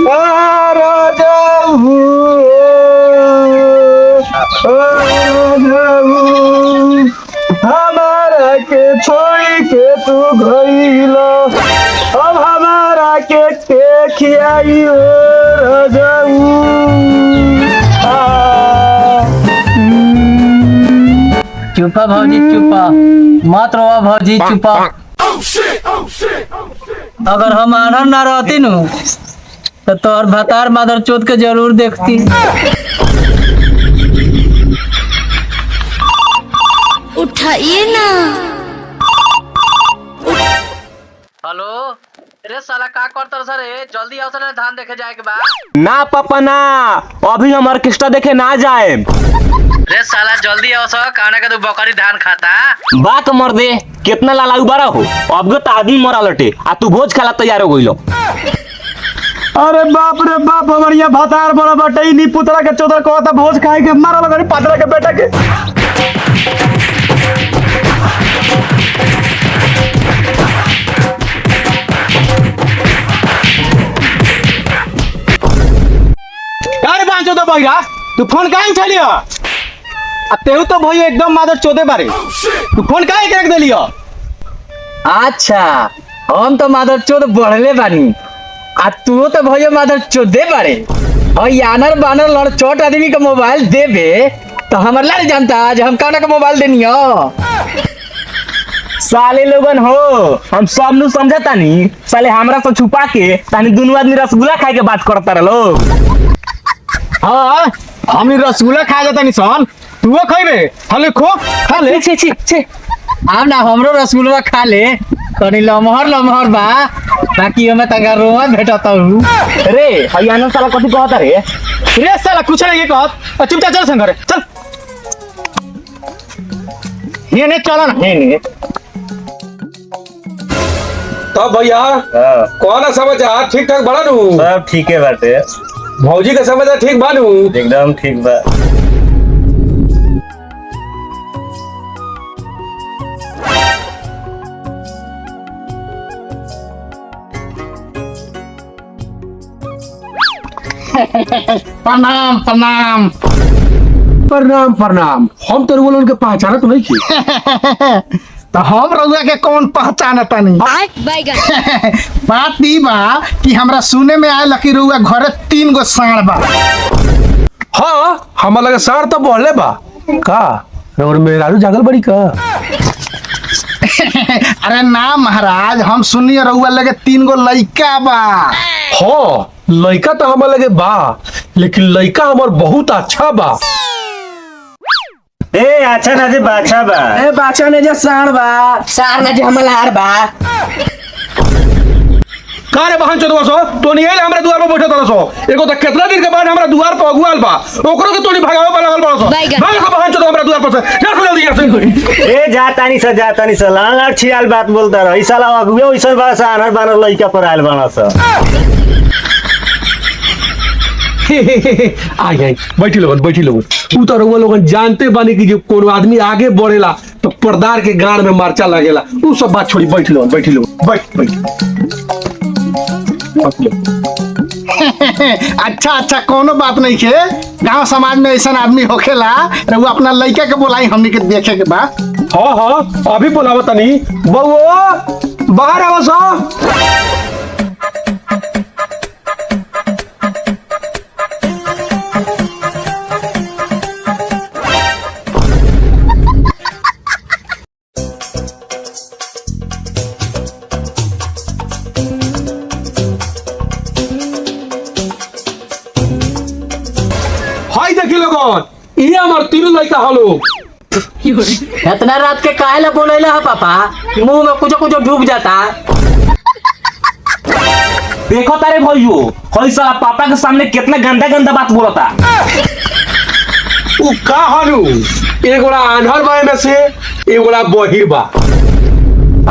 हमारा के छोड़ी के तू गईलो अब हमारा के खियाइयो रजऊ चुपा भौजी चुपा मत रोवा भौजी चुपा। अगर हम आनर ना रहती नु तो तोहर भतार मादर चोद के जरूर देखती। उठाइए ना। हेलो रे साला का करतर सर जल्दी आओ सर धान देखे जाए के बा। ना पापा ना अभी हम ऑर्केस्ट्रा देखे ना जाए। रे साला जल्दी आओ सर काने के तू बकरी धान खाता। बात मर दे कितना लाला उबारा हो अब तो आदमी मरा लटे आ तू भोज खाला तैयार हो गइलो। अरे बाप रे बाप हमारिया भातार बड़ा बटे नी पुतरा के चौदर कहता भोज खाए के मारा लगनी पादरा के बेटा के। अरे बांचो तो भैया तू फोन काहे उठलियो आ तेहू तो भैया एकदम मादर चोदे बारे तू फोन काहे रख देलियो। अच्छा हम तो मादर चोद बढ़ले बानी आ तू तो भैया मादर चोदे बारे और यानर बानर लड़ चोट आदमी का मोबाइल देबे तो हमर लाल जानता आज हम कौन का मोबाइल देनियो। साले लोगन हो हम सब नु समझता नी साले हमरा से छुपा के तानी दोनों आदमी रसगुल्ला खाए के बात करता रह लोग। हाँ हम रसगुल्ला खा जाता नी सन तू खइबे खाले खो खा ले छी छी छी आब ना हमरो रसगुल्ला खा ले तनी लमहर लमहर बा बाकी हमें तंगा रोवा भेटता हूँ। रे हयाना साला कथि कहता रे रे साला कुछ नहीं कहत चुपचाप चल संग चल ये नहीं चला ना ये तो भैया कौन समाचार ठीक ठाक बड़ा नू सब ठीक है बाटे भौजी का समाचार ठीक बा नू एकदम ठीक बा। प्रणाम प्रणाम प्रणाम प्रणाम हम तो वो लोग के पहचानत नहीं की तो हम रउआ के कौन पहचानता नहीं। बात ई बा कि हमरा सुने में आयल कि रउआ घरे 3 गो साढ़ बा। हाँ हमारा लगे सार तो बोले बा का और मेहरारू जागल बड़ी का। अरे ना महाराज हम सुनिए रउआ लगे 3 गो लइका बा। हाँ लड़का तो हमारे लगे बा लेकिन लड़का हमार बहुत अच्छा बा। ए अच्छा ना जे बाछा बा ए बाचा ने जे सार बा सार ने जे हमलार बा का रे बहन चोदवा सो तो नहीं आइल हमरा दुआर पे बैठे तोरा सो एगो तो कितना दिन के बाद हमरा दुआर पे अगुआल बा ओकरो के तोनी भगावे पे लगल बा सो भाग को बहन चोदवा हमरा दुआर पर से जा जल्दी यहाँ से। ए जातानी सा लाल छियाल बात बोलता रह ई साला अगुए ओइसन बा सा आनर बानर लइका पर आइल बाना सा। आई बैठी लोगन उतर हुआ लोगन जानते बानी कि जो कोनो आदमी आगे बढ़ेला तो पर्दार के गाड़ में मार्चा लगेला उ सब बात छोड़ी बैठी लोगन बैठ अच्छा अच्छा कोनो बात नहीं है गांव समाज में ऐसा आदमी होखेला रउआ अपना लइका के बोलाई हमनी के देखे के बा। हाँ अभी बोलावा तनी बउओ बाहर आवा सो। हाय देखी लोगन ये हमार तीनों लड़का हलो। इतना रात के काहे ला बोलेला है पापा मुंह में कुछ कुछ डूब जाता। देखो तारे भइयो हई साला पापा के सामने कितना गंदा गंदा बात बोलता। उ का हनु एगोड़ा आन्हर बा में से एगोड़ा बहिर बा।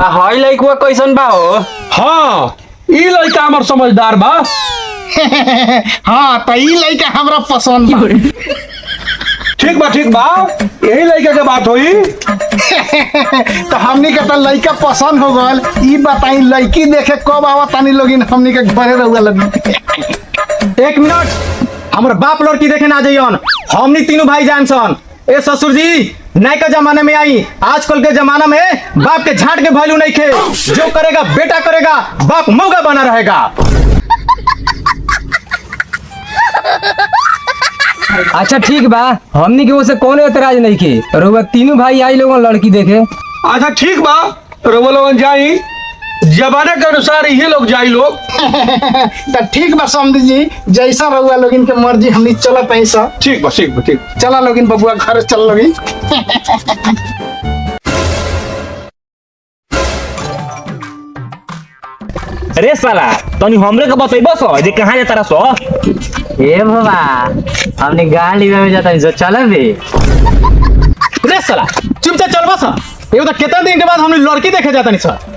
आ हई लइकवा कैसन बा हो। हाँ ई लड़का हमार समझदार बा। हाँ तो ई लइका हमरा पसंद बा। ठीक बा यही लड़का के बात होई। तो हमनी के तो लइका पसंद हो गल ई बताई लइकी देखे कब आवत तानी लोगिन हमनी के घरे रहुआ लगी। एक मिनट, हमर बाप लड़की देखे ना जाइयन, हमनी तीनों भाई जान सन। ए ससुर जी, नए के जमाने में आई, आजकल के जमाना में बाप के झाट के वैल्यू नहीं खे। जो करेगा बेटा करेगा, बाप मौका बना रहेगा। अच्छा ठीक बा, हमनी के ओसे कोनो एतराज नहीं के। रउआ तीनों भाई आई लोगन लड़की देखे। अच्छा ठीक बा, रउआ लोगन जाई, जमाने के अनुसार ये लोग जाई लोग। तो ठीक बा समझ जी, जैसा रहुआ लोगिन के मर्जी, हमनी चलत ऐसा। ठीक बा, ठीक बा, ठीक। चला लोगिन बबुआ घर चल लोगिन। रे साला तनी हमरे के बतैबो सो जे कहां जाता रसो। ए बाबा, हमने गाड़ी में जाता है, चल बे। रे साला चुपचाप चल बस। ये तो कितना दिन के बाद हमने लड़की देखे जाता नहीं सर।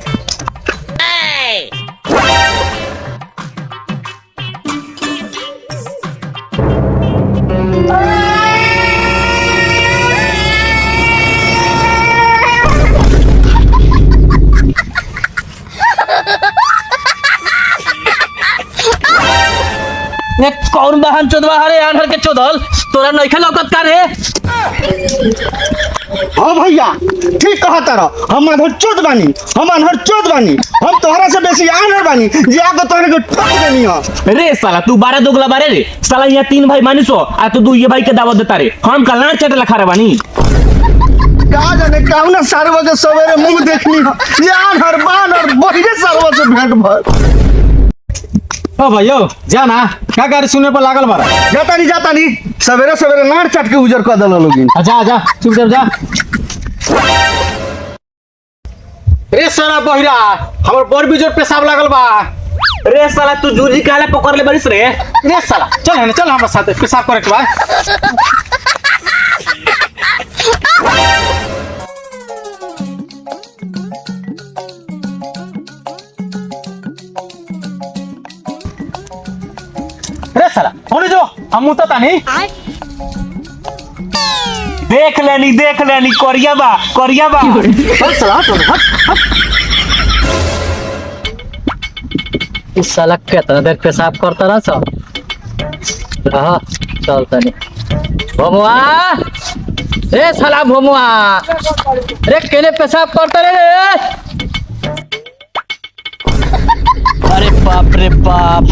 ने कौन बहन चोदवा हरे आंधर के चोदल तोरा नइखे लौकत का रे। हाँ भैया ठीक कहा तारा, हम अनहर चोद बानी, हम अनहर चोद बानी, हम तोहरा से बेसी आनहर बानी जे आके तोहरे के ठोक देनी हो। रे साला तू 12 दोगला बारे रे साला, यहाँ 3 भाई मानिसो आ तू 2 ये भाई के दावत देता रे। हम कल ना चट लखा रे बानी। का जाने काउना सारवा के सवेरे मुंह देखनी हो, ये आनहर बान और बहिरे सारवा से भेंट भर। ओ भाइयो जा ना, का गाड़ी सुने पर लागल बारा। जाता नहीं सवेरे सवेरे नार चट के उजर कर दल लोगिन। जा जा चुपचाप जा। रे साला बहिरा, हमर बड़ बिजोर पेशाब लागल बा। रे साला तू जूजी काला पकड़ ले बरिस रे। रे साला चल ना, चल हमरा साथ पेशाब करे के बा। रे साला होने जो हम मुता नहीं। देख लेनी करिया बा हट साला हट। इस साला कितना देर पेशाब करता रहा सब। रहा चल तनी भमुआ। रे साला भमुआ, रे केने पेशाब करता रे। अरे बाप रे बाप,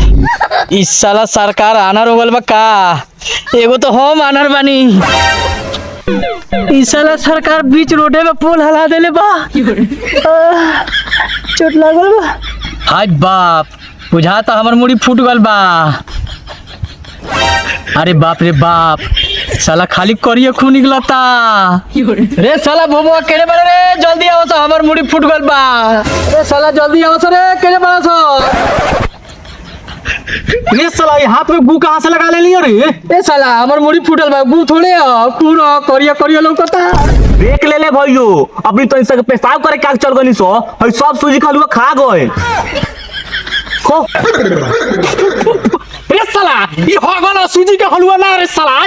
इस साला सरकार आनर हो गल बा का। एगो तो हम आनर बानी, इस साला सरकार बीच रोडे में पोल हला देले बा। चोट लागल बा। हाय बाप, बुझाता हमर मुड़ी फूट गल बा। अरे बाप रे बाप, साला खाली करिए खून निकलता। रे साला भोमुआ केने बड़े रे, जल्दी आओ सा, हमर मुड़ी फूट गल बा। रे साला जल्दी आओ सा रे, केने बड़ा सा। रे साला ये हाथ में गू कहां से लगा ले लियो रे। ए साला हमर मुड़ी फूटल बा, गू थोड़े पूरा करिया लौकता। देख ले भइयो, अभी तो इनसे पेशाब करे काल चल गनी सो, हई सब सूजी खलुआ खा गए। खो रे साला ये हो गलो सूजी के हलवा ना रे साला।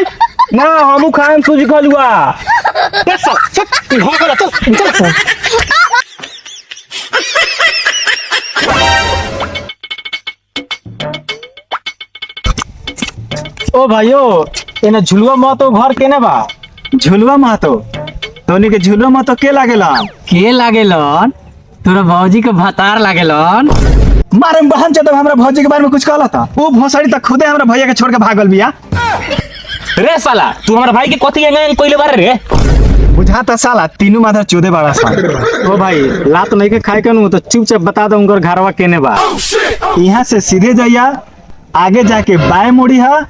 ना हमू खाएम सूजी खलुआ। रे साला चल, ये हो गलो चल। ओ भाइयो, एने झुलवा महतो घर केने बा। झुलवा महतो, तोनी के झुलवा महतो के लागेलन? के लागेलन? तोरा भौजी के भतार लागेलन। मारे बहन चोद हमरा भौजी के बारे में कुछ कहला था। वो भोसड़ी तक खुदे हमरा भैया के छोड़ के भागल बिया। रे साला तू हमारा भाई के कथी एंगन कोइले बारे रे। बुझाता साला तीनों माधर चोदे बड़ा सा। ओ भाई लात नहीं के खाए के नु तो चुपचाप बता दो उनकर घरवा केने बा। यहाँ से सीधे जाइया, आगे जाके बाएं मुड़ी है,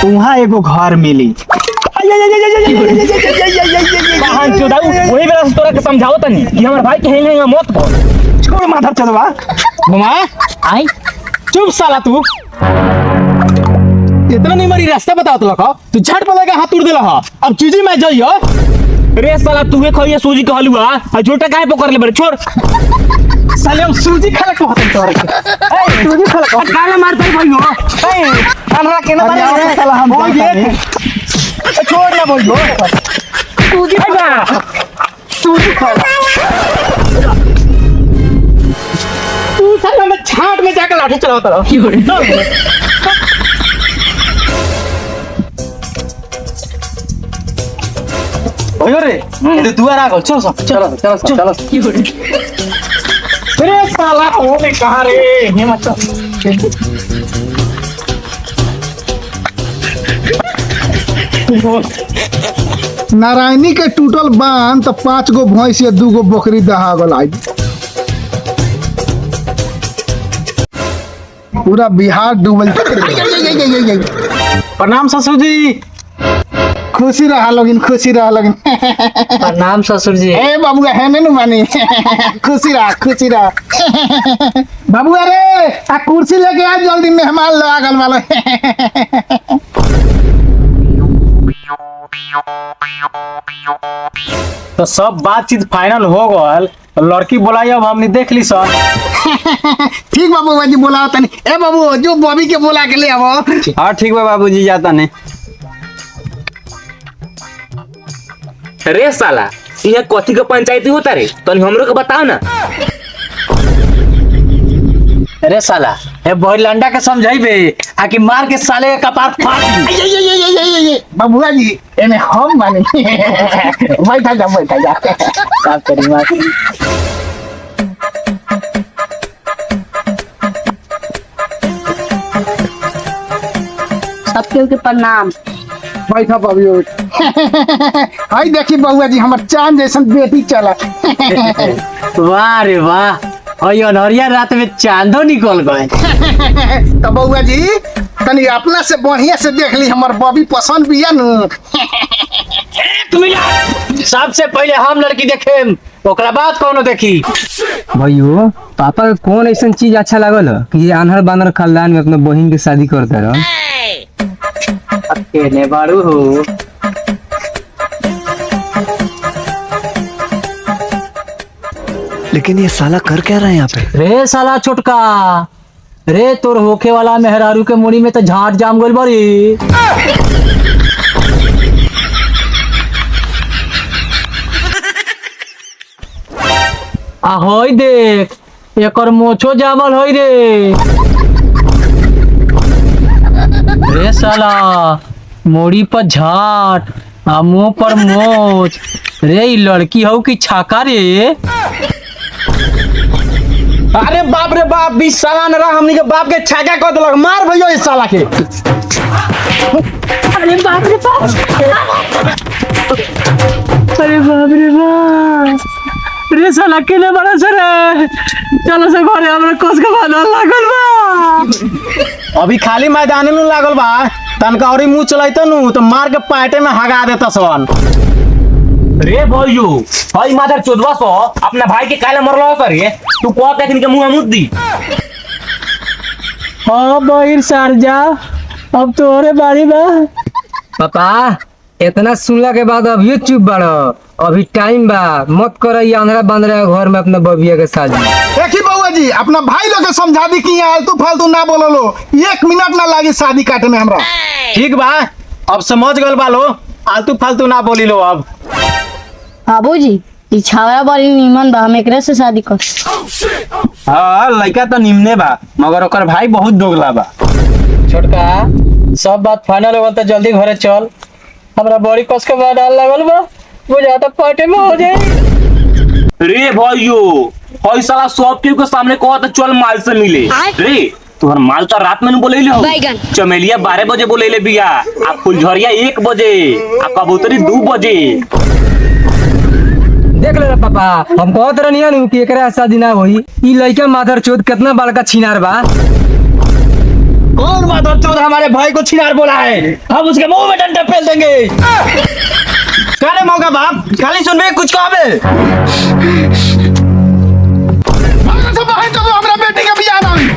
वहाँ एगो घर मिली। बहन चोदा वही बेरा से तोरा के समझाओ तनी कि हमार भाई के हेंगे मत बोल। छोड़ माधर चोदवा। घुमा आई चुप साला तू। इतना नहीं मरी रास्ता बताओ तो लखो, तू झट पर लगा हाथ तोड़ देला ह। अब चूजी में जाइयो। रे साला तूहे खइए सूजी के हलवा, आ झोटा काहे पकड़ ले बरे छोड़। साले हम सूजी खाला को हतन तोरे के। ए सूजी खाला को काला मारता है भइयो। ए हमरा के ना मारे साला हम ये छोड़ ना बोल। सूजी खाला सूजी खाला तू साला में छाट में जाकर लाठी चलाता रहो। भयो रे ये दुआर आ गल चलो चलो चलो चलो अरे साला होने कहा रे हिम्मत नारायणी के टूटल बांध तो 5 गो भैंस या 2 गो बकरी दहा गल आज पूरा बिहार डूबल। प्रणाम ससुर जी। खुशी रहा लोगिन खुशी रहा लोगिन। प्रणाम ससुर जी। ए बाबुआ है ने मानी खुशी रहा बाबुआ रे आ कुर्सी लेके आ जल्दी मेहमान लोग आगल वाले। तो सब बातचीत फाइनल हो गल, लड़की बोलाई अब हमने देख ली सर। ठीक बाबू जी बोला तनी ए बाबू जो बॉबी के बोला के ले आवो। हाँ ठीक बा बाबूजी जाता नहीं। रे साला ये कथी के पंचायती होता रे, तनी हमरो के बताओ ना। अरे साला ए बॉय लंडा के समझाइबे आकि मार के साले का कपार फाड़ दी। बाबूआ जी एने हम मानी बैठा जा का करी मार। सबके के प्रणाम। बैठा बाबू। हाय देखी बाबूआ जी हमर चांद जैसन बेटी चला। वाह रे वाह और अनहरिया रात में चांदो निकल गए। तो बउआ जी तनी अपना से बढ़िया से देख ली हमर बॉबी पसंद भी है न। सबसे पहले हम लड़की देखे ओकरा बाद कौनो देखी। भाइयों पापा के कौन ऐसा चीज अच्छा लागल कि ये आन्हर बानर खानदान में अपने बहन के शादी करते रहो। केने बारू हो लेकिन ये साला कर क्या रहा है यहाँ पे? रे साला छोटका रे तोर होखे वाला मेहरारू के मुड़ी में तो झाट जाम गइल बारी। आ होई देख एकर मोछो जामल होई रे। रे साला मोड़ी पर झाट आ मुंह पर मोछ। रे ई लड़की हो कि छाका रे। अरे बाप रे बाप, 20 साला न रहा हमनी के बाप के छाका कर देलक। मार भैया इस साला के। अरे बाप रे बाप। अरे बाप रे बाप रे साला केने बड़ा सर चलो से घरे हमरा कस के बादल लागल बा। अभी खाली मैदान में लागल बा, तनका औरी मुंह चलाइतो नु तो मार के पाटे में हगा देता सन। रे भैयो भाई मादर चोदवा सो अपना भाई के काले मरलो सर रे, तू को के दिन के मुंह मुद दी। हां बहिर सारजा अब तोरे बारी बा। पापा इतना सुनला के बाद अभी चुप बाड़ो, अभी टाइम बा, मत कर ये आंधरा बांधरा घर में अपना बबिया के शादी। देखी बउआ जी अपना भाई लोग के समझा दी कि आलतू फालतू ना बोलो। 1 मिनट ना लागी शादी काटे में हमरा। ठीक बा अब समझ गल बालो, आलतू फालतू ना बोली लो। अब बाबूजी ई छावरा बड़ी निमन बा, हम एकरे से शादी कर। हां लड़का तो निमने बा मगर ओकर भाई बहुत दोगला बा। छोटका सब बात फाइनल हो तो जल्दी घरे चल, हमरा बड़ी कस के बादल लागल बा, बुझाता पाटे में हो जाए। रे भाइयो हई साला सब के सामने कहत चल माल से मिले। रे तोहर माल तो रात में बोले हो, चमेलिया 12 बजे बोले बिया, आ फुलझरिया 1 बजे, आ कबूतरी 2 बजे। देख ले रे पापा हम कहत रहनी नु कि एकरा शादी ना होई। ई लइका मादर चोद कितना बड़का छिनार बा। कौन मादर चोद हमारे भाई को छिनार बोला है, हम उसके मुंह में डंडा फेल देंगे। काले मौका बाप खाली सुनबे कुछ कहबे। सब भाई तो हमरा बेटी के बियाह ना हुई।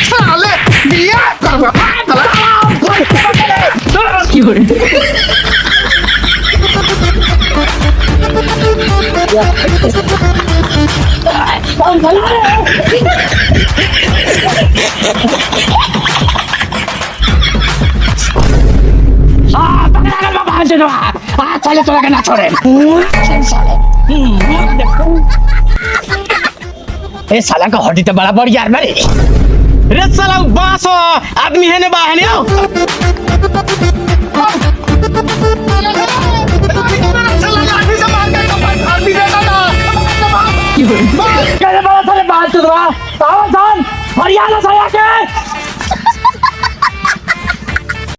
साले बियाह करबा चले चला के ना छोड़े। ए साला का हड्डी तो बड़ा बड़ी यार मेरे। रे साला बास आदमी है ने बा है ने आओ कैसे बड़ा साले बात चल रहा आवाज हरियाणा